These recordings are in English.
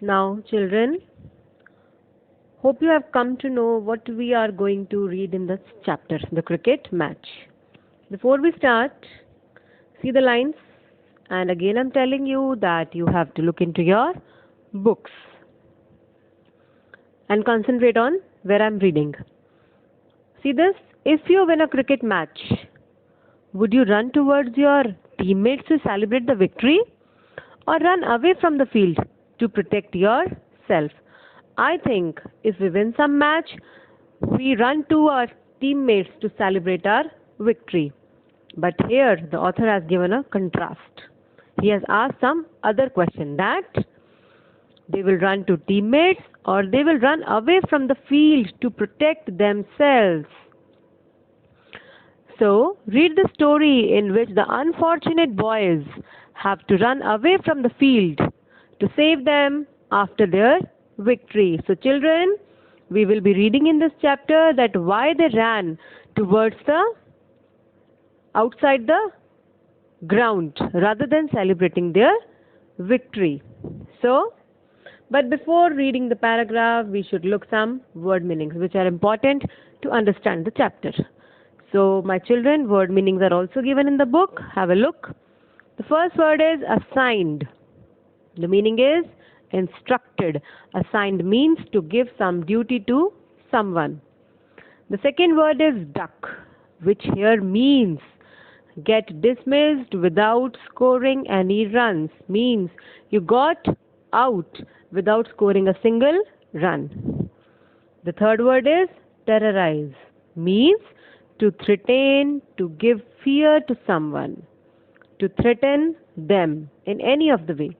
Now, children, hope you have come to know what we are going to read in this chapter, the cricket match. Before we start, see the lines. And again, I'm telling you that you have to look into your books and concentrate on where I'm reading. See this? If you win a cricket match, would you run towards your teammates to celebrate the victory or run away from the field to protect yourself? I think if we win some match, we run to our teammates to celebrate our victory. But here the author has given a contrast. He has asked some other question that they will run to teammates or they will run away from the field to protect themselves. So, read the story in which the unfortunate boys have to run away from the field to save them after their victory. So, children, we will be reading in this chapter that why they ran towards the outside the ground rather than celebrating their victory. So, but before reading the paragraph, we should look some word meanings which are important to understand the chapter. So, my children, word meanings are also given in the book. Have a look. The first word is assigned. The meaning is instructed. Assigned means to give some duty to someone. The second word is duck, which here means get dismissed without scoring any runs. Means you got out without scoring a single run. The third word is terrorize. Means to threaten, to give fear to someone, to threaten them in any of the way.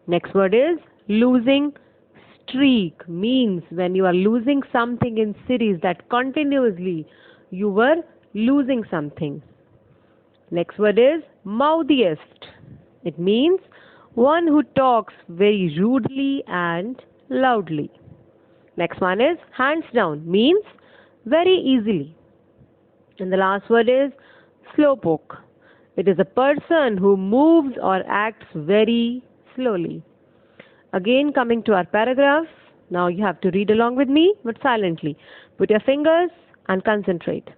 Next word is losing streak. Means when you are losing something in series that continuously you were losing something. Next word is mouthiest. It means one who talks very rudely and loudly. Next one is hands down. Means very easily. And the last word is slowpoke. It is a person who moves or acts very slowly. Again, coming to our paragraph. Now you have to read along with me, but silently. Put your fingers and concentrate.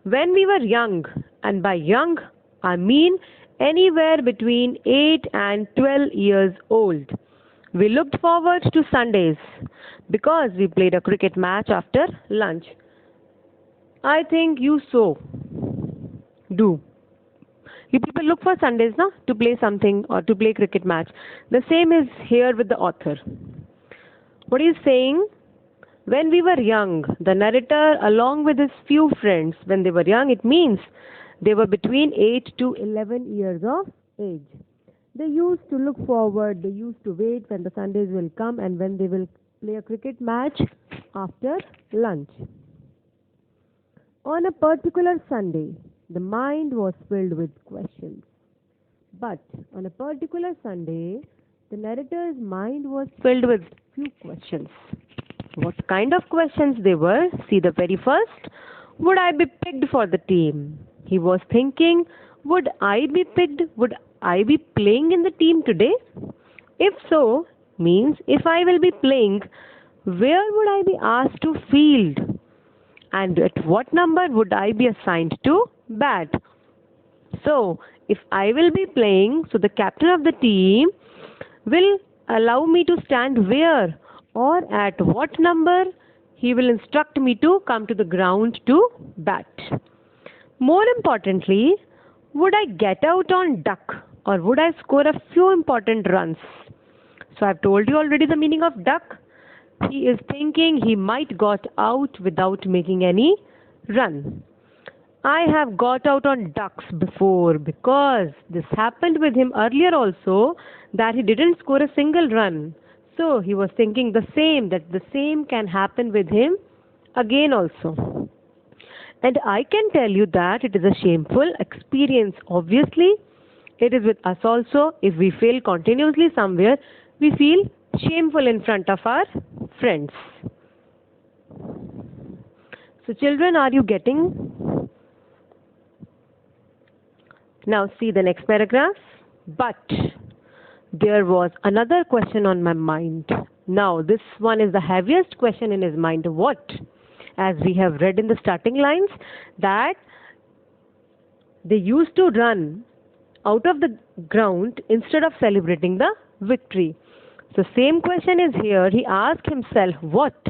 When we were young, and by young I mean anywhere between 8 and 12 years old, we looked forward to Sundays because we played a cricket match after lunch. I think you so do. You people look for Sundays now to play something or to play cricket match. The same is here with the author. What he is saying, when we were young, the narrator along with his few friends, when they were young, it means they were between 8 to 11 years of age. They used to look forward, they used to wait when the Sundays will come and when they will play a cricket match after lunch. On a particular Sunday, the mind was filled with questions. But on a particular Sunday, the narrator's mind was filled with few questions. What kind of questions they were? See the very first. Would I be picked for the team? He was thinking, would I be picked? Would I be playing in the team today? If so, means if I will be playing, where would I be asked to field? And at what number would I be assigned to bat? So, if I will be playing, so the captain of the team will allow me to stand where or at what number he will instruct me to come to the ground to bat. More importantly, would I get out on duck or would I score a few important runs? So I have told you already the meaning of duck. He is thinking he might got out without making any run. I have got out on ducks before because this happened with him earlier also that he didn't score a single run. So he was thinking the same, that the same can happen with him again also. And I can tell you that it is a shameful experience. Obviously, it is with us also. If we fail continuously somewhere, we feel shameful in front of our friends. So children, are you getting? Now see the next paragraph. But there was another question on my mind. Now, this one is the heaviest question in his mind. What? As we have read in the starting lines, that they used to run out of the ground instead of celebrating the victory. So, same question is here. He asked himself, what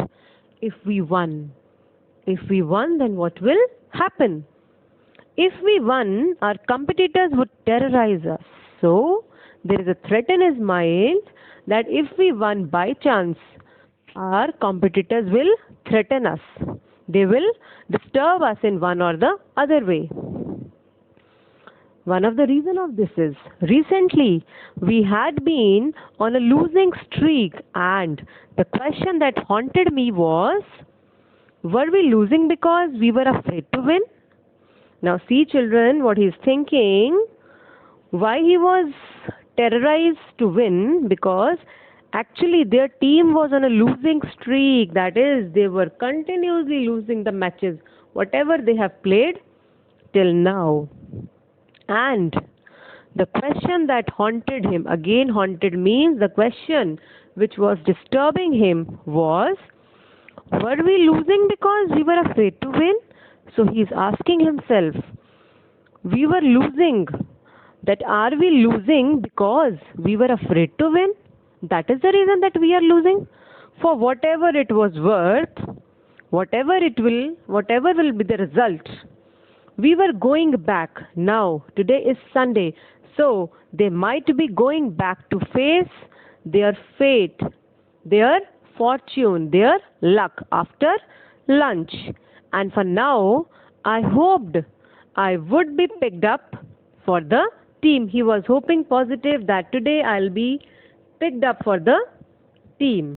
if we won? If we won, then what will happen? If we won, our competitors would terrorize us. So, there is a threat in his mind that if we won by chance, our competitors will threaten us. They will disturb us in one or the other way. One of the reasons of this is recently we had been on a losing streak, and the question that haunted me was, were we losing because we were afraid to win? Now see children what he is thinking. Why he was terrorized to win? Because actually their team was on a losing streak. That is, they were continuously losing the matches, whatever they have played till now. And the question that haunted him, again haunted means the question which was disturbing him was, were we losing because we were afraid to win? So he is asking himself, we were losing. That are we losing because we were afraid to win? That is the reason that we are losing. For whatever it was worth, whatever will be the result, we were going back. Now, today is Sunday, so they might be going back to face their fate, their fortune, their luck after lunch. And for now, I hoped I would be picked up for the team. He was hoping positive that today I'll be picked up for the team.